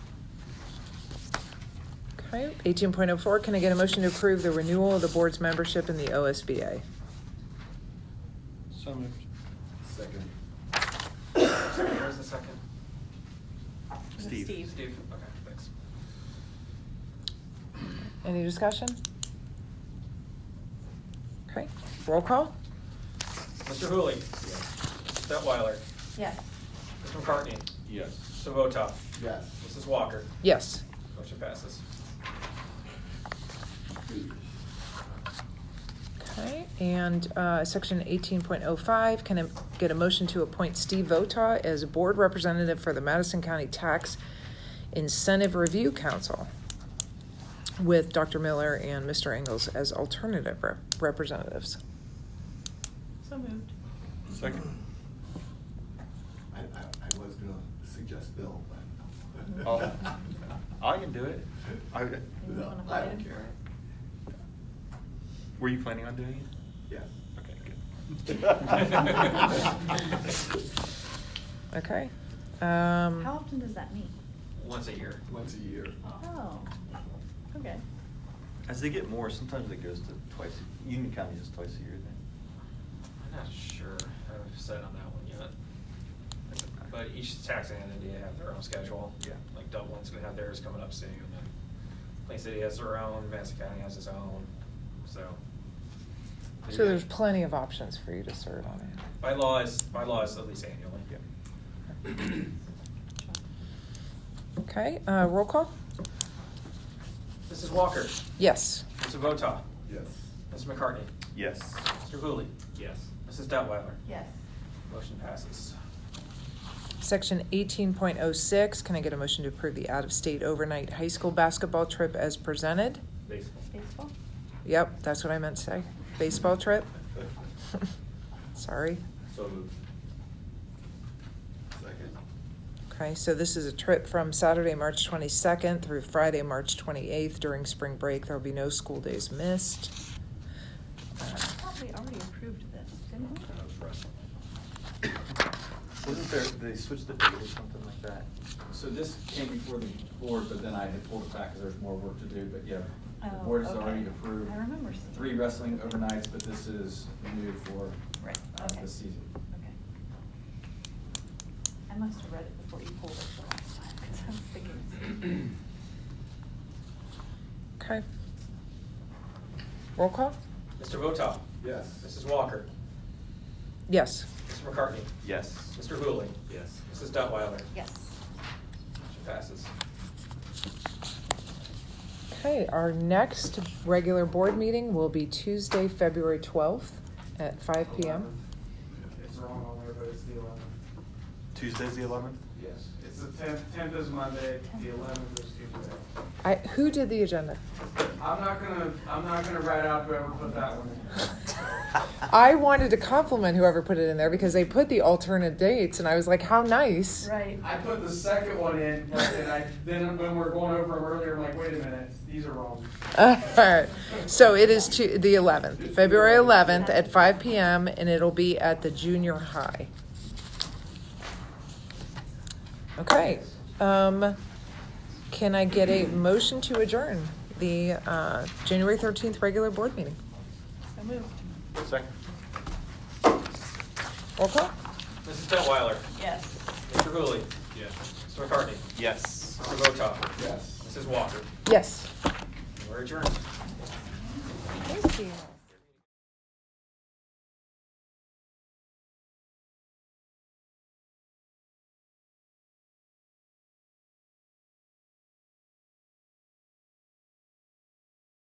Okay, 18.04, can I get a motion to approve the renewal of the board's membership in the OSBA? So moved. Second. Where's the second? Steve. Steve, okay, thanks. Any discussion? Okay, roll call? Mr. Hooley, Yes. Detweiler, Yes. Mr. McCartney, Yes. Mr. Votak? Yes. Mrs. Walker? Yes. Motion passes. Okay, and section 18.05, can I get a motion to appoint Steve Vota as a board representative for the Madison County Tax Incentive Review Council with Dr. Miller and Mr. Engels as alternative representatives? So moved. Second. I was gonna suggest Bill, but. Oh, I can do it. Maybe you No, wanna I fight don't it? care. Were you planning on doing it? Yes. Okay, good. Okay. How often does that meet? Once a year. Once a year. Oh, okay. As they get more, sometimes it goes to twice, Union County is twice a year then. I'm not sure I've set on that one yet. But each taxing entity have their own schedule. Yeah. Like Dublin's gonna have theirs coming up soon, and Plain City has their own, Madison County has its own, so. So there's plenty of options for you to serve on it. By law is at least annually. Okay, roll call? Mrs. Walker? Yes. Mr. Votak? Yes. Mr. McCartney? Yes. Mr. Hooley? Yes. Mrs. Detweiler? Yes. Motion passes. Section 18.06, can I get a motion to approve the out-of-state overnight high school basketball trip as presented? Baseball. Baseball? Yep, that's what I meant to say. Baseball trip? Sorry. So moved. Second. Okay, so this is a trip from Saturday, March 22nd through Friday, March 28th during spring break. There will be no school days missed. I thought we already approved this, didn't we? That was wrestling. Wasn't there, they switched the date or something like that? So this came before the board, but then I had pulled it back because there's more work to do, but yeah. The Oh, board has okay. already approved I remember seeing 3 that. wrestling overnights, but this is new for Right, okay. this season. Okay. I must have read it before you pulled it the last time, because I was thinking. Okay. Roll call? Mr. Votak? Yes. Mrs. Walker? Yes. Mr. McCartney? Yes. Mr. Hooley? Yes. Mrs. Detweiler? Yes. Motion passes. Okay, our next regular board meeting will be Tuesday, February 12th at 5 p.m. It's wrong on there, but it's the 11th. Tuesday's the 11th? Yes, it's the 10th. 10th is Monday, the 11th is Tuesday. Who did the agenda? I'm not gonna write out whoever put that one in. I wanted to compliment whoever put it in there because they put the alternate dates and I was like, how nice. Right. I put the second one in, but then when we're going over them earlier, I'm like, wait a minute, these are wrong. Alright, so it is the 11th, February 11th at 5 p.m. and it'll be at the junior high. Okay, can I get a motion to adjourn the January 13th regular board meeting? So moved. Second. Roll call? Mrs. Detweiler? Yes. Mr. Hooley? Yes. Mr. McCartney? Yes. Mr. Votak? Yes. Mrs. Walker? Yes. We're adjourned. Thank you.